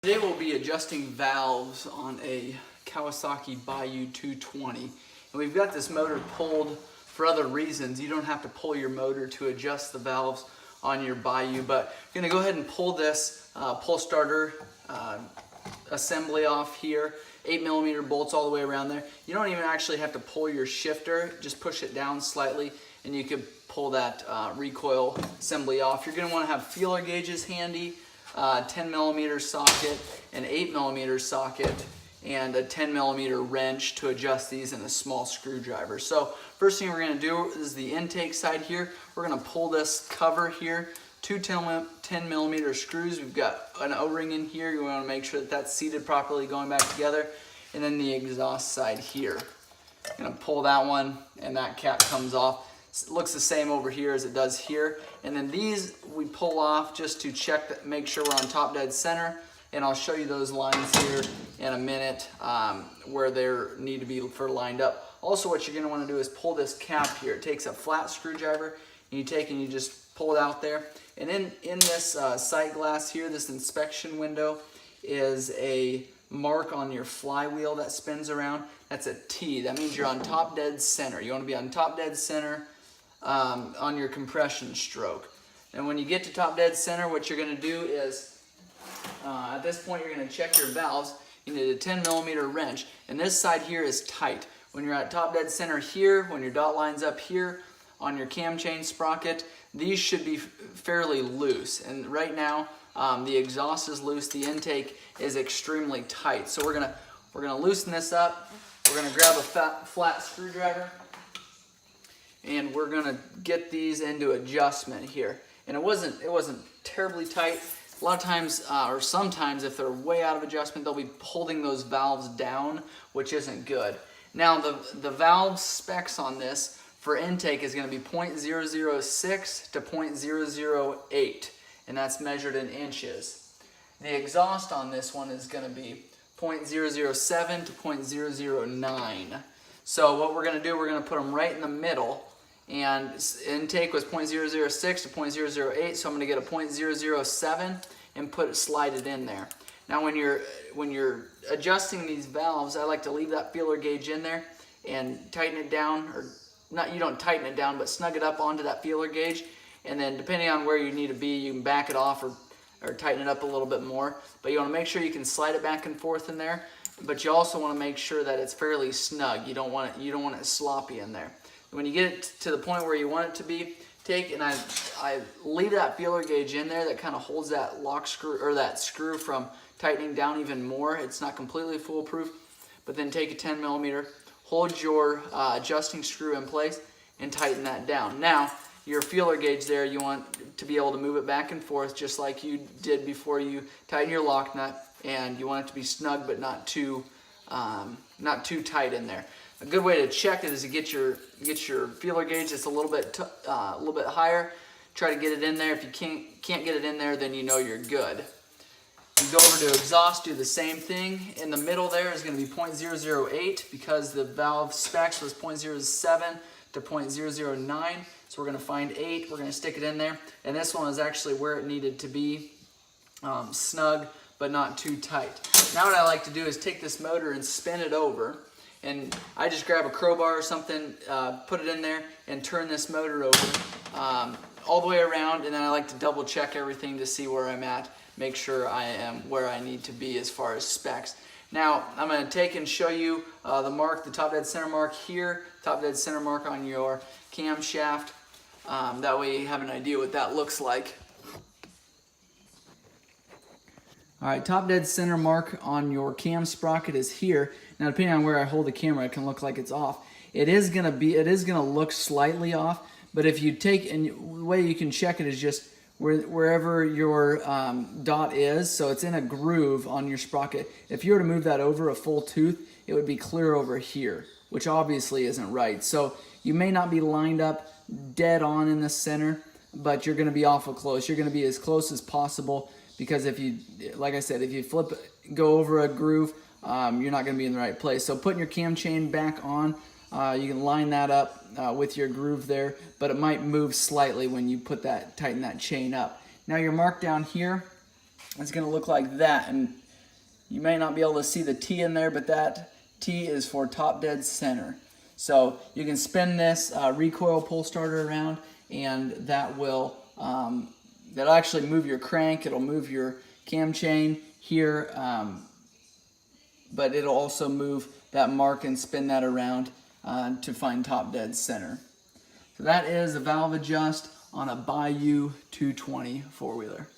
Today we'll be adjusting valves on a Kawasaki Bayou 220. And we've got this motor pulled for other reasons. You don't have to pull your motor to adjust the valves on your Bayou, but I'm gonna go ahead and pull this pull starter assembly off here. 8mm bolts all the way around there. You don't even actually have to pull your shifter, just push it down slightly and you can pull that recoil assembly off. You're gonna wanna have feeler gauges handy, 10mm socket, an 8mm socket, and a 10mm wrench to adjust these, and a small screwdriver. So first thing we're gonna do is the intake side here. We're gonna pull this cover here, two 10mm screws. We've got an O-ring in here. You wanna make sure that that's seated properly going back together. And then the exhaust side here. I'm gonna pull that one and that cap comes off. It looks the same over here as it does here. And then these we pull off just to check that, make sure we're on top dead center. And I'll show you those lines here in a minute where they need to be lined up. Also, what you're gonna wanna do is pull this cap here. It takes a flat screwdriver and you take and you just pull it out there. And in this sight glass here, this inspection window, is a mark on your flywheel that spins around. That's a T. That means you're on top dead center. You wanna be on top dead center on your compression stroke. And when you get to top dead center, what you're gonna do is, at this point, you're gonna check your valves. You need a 10mm wrench, and this side here is tight. When you're at top dead center here, when your dot line's up here on your cam chain sprocket, these should be fairly loose. And right now, the exhaust is loose, the intake is extremely tight. So we're gonna loosen this up. We're gonna grab a flat screwdriver, and we're gonna get these into adjustment here. And it wasn't terribly tight. A lot of times, or sometimes, if they're way out of adjustment, they'll be holding those valves down, which isn't good. Now, the valve specs on this for intake is gonna be 0.006 to 0.008, and that's measured in inches. The exhaust on this one is gonna be 0.007 to 0.009. So what we're gonna do, we're gonna put them right in the middle, and intake was 0.006 to 0.008, so I'm gonna get a 0.007 and slide it in there. Now when you're adjusting these valves, I like to leave that feeler gauge in there and tighten it down, or not, you don't tighten it down, but snug it up onto that feeler gauge, and then depending on where you need to be, you can back it off or tighten it up a little bit more. But you wanna make sure you can slide it back and forth in there, but you also wanna make sure that it's fairly snug. You don't want it sloppy in there. When you get it to the point where you want it to be, I leave that feeler gauge in there that kind of holds that lock screw, or that screw, from tightening down even more. It's not completely foolproof, but then take a 10mm, hold your adjusting screw in place and tighten that down. Now, your feeler gauge there, you want to be able to move it back and forth just like you did before you tighten your lock nut, and you want it to be snug but not too tight in there. A good way to check it is to get your feeler gauge that's a little bit higher. Try to get it in there. If you can't get it in there, then you know you're good. You go over to exhaust, do the same thing. In the middle there is going to be 0.008 because the valve specs was 0.07 to 0.009. So we're going to find 8. We're going to stick it in there. And this one is actually where it needed to be, snug but not too tight. Now what I like to do is take this motor and spin it over. And I just grab a crowbar or something, put it in there, and turn this motor over all the way around. And then I like to double check everything to see where I'm at, make sure I am where I need to be as far as specs. Now I'm going to take and show you the top dead center mark here, top dead center mark on your camshaft. That way you have an idea what that looks like. All right, top dead center mark on your cam sprocket is here. Now, depending on where I hold the camera, it can look like it's off. It is gonna look slightly off, but if you take, and the way you can check it is just wherever your dot is, so it's in a groove on your sprocket. If you were to move that over a full tooth, it would be clear over here, which obviously isn't right. So you may not be lined up dead on in the center, but you're gonna be awful close. You're gonna be as close as possible, because if you, like I said, if you go over a groove, you're not going to be in the right place. So putting your cam chain back on, you can line that up with your groove there, but it might move slightly when you tighten that chain up. Now your mark down here is going to look like that, and You may not be able to see the T in there, but that T is for top dead center. So you can spin this recoil pull starter around, and that will that'll actually move your crank. It'll move your cam chain here, but it'll also move that mark and spin that around to find top dead center. So that is a valve adjust on a Bayou 220 four-wheeler.